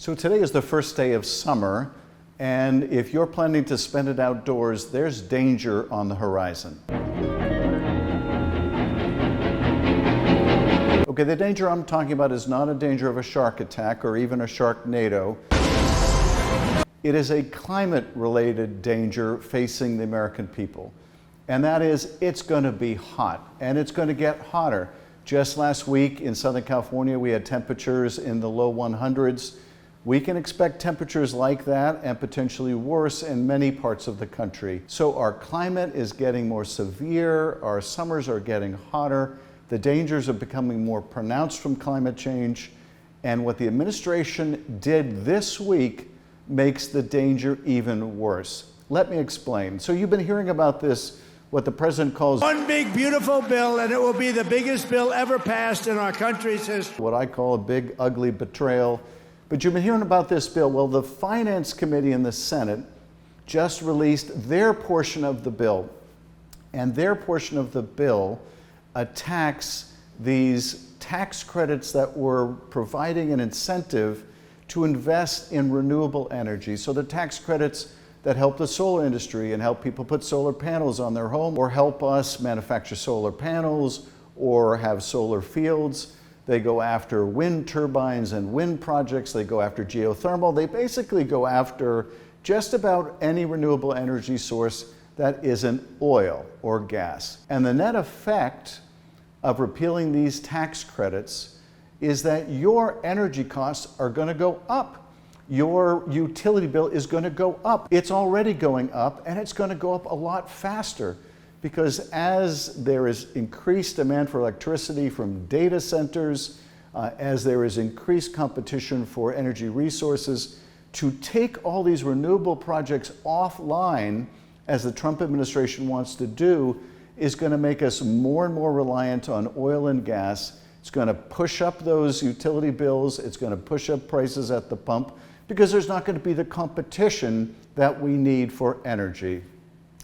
So today is the first day of summer, and if you're planning to spend it outdoors, there's danger on the horizon. Okay, the danger I'm talking about is not a danger of a shark attack or even a sharknado. It is a climate-related danger facing the American people. And that is, it's going to be hot, and it's going to get hotter. Just last week in Southern California, we had temperatures in the low 100s. We can expect temperatures like that and potentially worse in many parts of the country. So our climate is getting more severe, our summers are getting hotter, the dangers are becoming more pronounced from climate change, and what the administration did this week makes the danger even worse. Let me explain. So you've been hearing about this, what the president calls one big beautiful bill, and it will be the biggest bill ever passed in our country's history. What I call a big ugly betrayal. But you've been hearing about this bill. Well, the Finance Committee in the Senate just released their portion of the bill. And their portion of the bill attacks these tax credits that were providing an incentive to invest in renewable energy. So the tax credits that help the solar industry and help people put solar panels on their home, or help us manufacture solar panels or have solar fields. They go after wind turbines and wind projects. They go after geothermal. They basically go after just about any renewable energy source that isn't oil or gas. And the net effect of repealing these tax credits is that your energy costs are going to go up. Your utility bill is going to go up. It's already going up, and it's going to go up a lot faster. Because as there is increased demand for electricity from data centers, as there is increased competition for energy resources, to take all these renewable projects offline, as the Trump administration wants to do, is going to make us more and more reliant on oil and gas. It's going to push up those utility bills. It's going to push up prices at the pump, because there's not going to be the competition that we need for energy.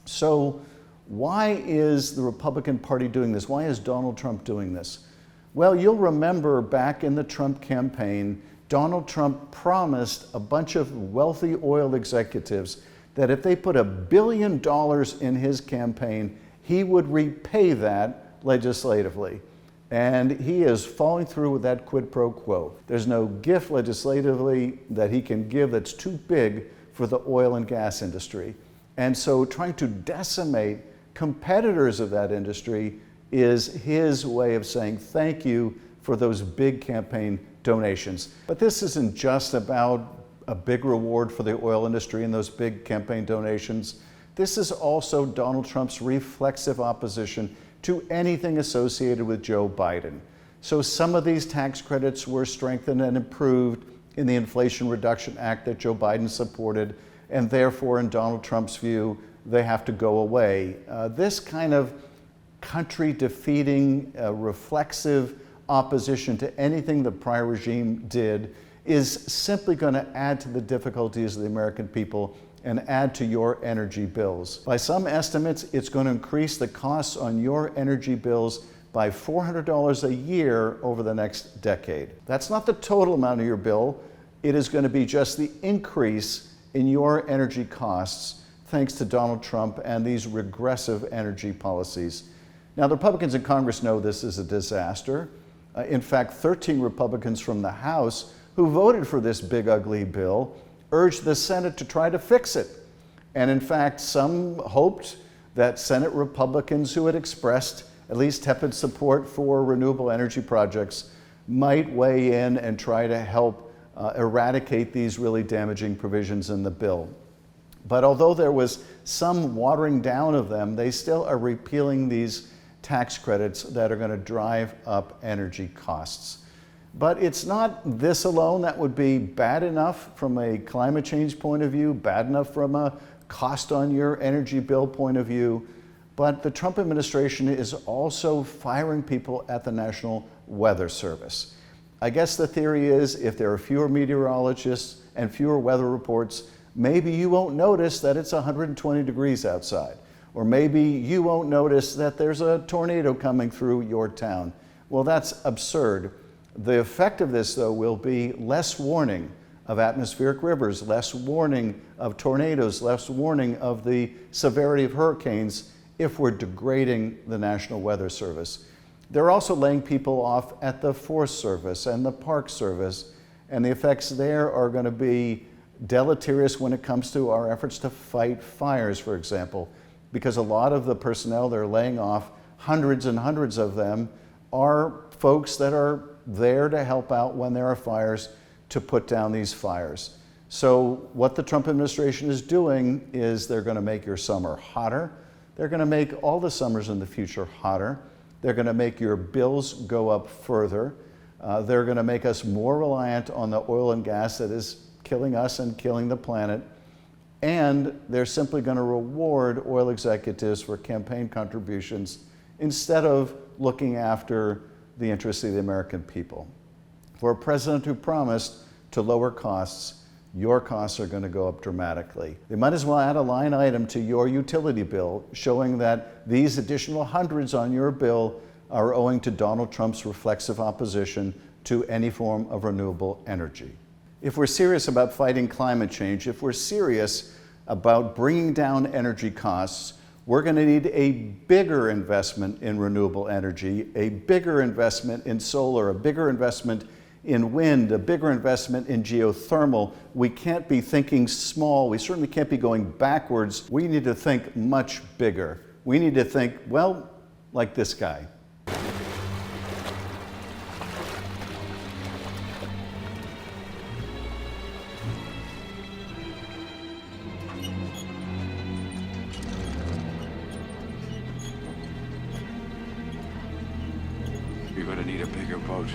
So why is the Republican Party doing this? Why is Donald Trump doing this? Well, you'll remember back in the Trump campaign, Donald Trump promised a bunch of wealthy oil executives that if they put $1 billion in his campaign, he would repay that legislatively. And he is following through with that quid pro quo. There's no gift legislatively that he can give that's too big for the oil and gas industry. And so trying to decimate competitors of that industry is his way of saying thank you for those big campaign donations. But this isn't just about a big reward for the oil industry and those big campaign donations. This is also Donald Trump's reflexive opposition to anything associated with Joe Biden. So some of these tax credits were strengthened and improved in the Inflation Reduction Act that Joe Biden supported, and therefore, in Donald Trump's view, they have to go away. This kind of country-defeating, reflexive opposition to anything the prior regime did is simply going to add to the difficulties of the American people and add to your energy bills. By some estimates, it's going to increase the costs on your energy bills by $400 a year over the next decade. That's not the total amount of your bill. It is going to be just the increase in your energy costs thanks to Donald Trump and these regressive energy policies. Now, the Republicans in Congress know this is a disaster. In fact, 13 Republicans from the House who voted for this big ugly bill urged the Senate to try to fix it. And in fact, some hoped that Senate Republicans who had expressed at least tepid support for renewable energy projects might weigh in and try to help eradicate these really damaging provisions in the bill. But although there was some watering down of them, they still are repealing these tax credits that are going to drive up energy costs. But it's not this alone that would be bad enough from a climate change point of view, bad enough from a cost on your energy bill point of view, but the Trump administration is also firing people at the National Weather Service. I guess the theory is if there are fewer meteorologists and fewer weather reports, maybe you won't notice that it's 120 degrees outside. Or maybe you won't notice that there's a tornado coming through your town. Well, that's absurd. The effect of this, though, will be less warning of atmospheric rivers, less warning of tornadoes, less warning of the severity of hurricanes if we're degrading the National Weather Service. They're also laying people off at the Forest Service and the Park Service, and the effects there are going to be deleterious when it comes to our efforts to fight fires, for example, because a lot of the personnel they're laying off, hundreds and hundreds of them, are folks that are there to help out when there are fires, to put down these fires. So what the Trump administration is doing is they're going to make your summer hotter. They're going to make all the summers in the future hotter. They're going to make your bills go up further. They're going to make us more reliant on the oil and gas that is killing us and killing the planet. And they're simply going to reward oil executives for campaign contributions instead of looking after the interests of the American people. For a president who promised to lower costs, your costs are going to go up dramatically. They might as well add a line item to your utility bill showing that these additional hundreds on your bill are owing to Donald Trump's reflexive opposition to any form of renewable energy. If we're serious about fighting climate change, if we're serious about bringing down energy costs, we're going to need a bigger investment in renewable energy, a bigger investment in solar, a bigger investment in wind, a bigger investment in geothermal. We can't be thinking small. We certainly can't be going backwards. We need to think much bigger. We need to think, well, like this guy. You're going to need a bigger boat.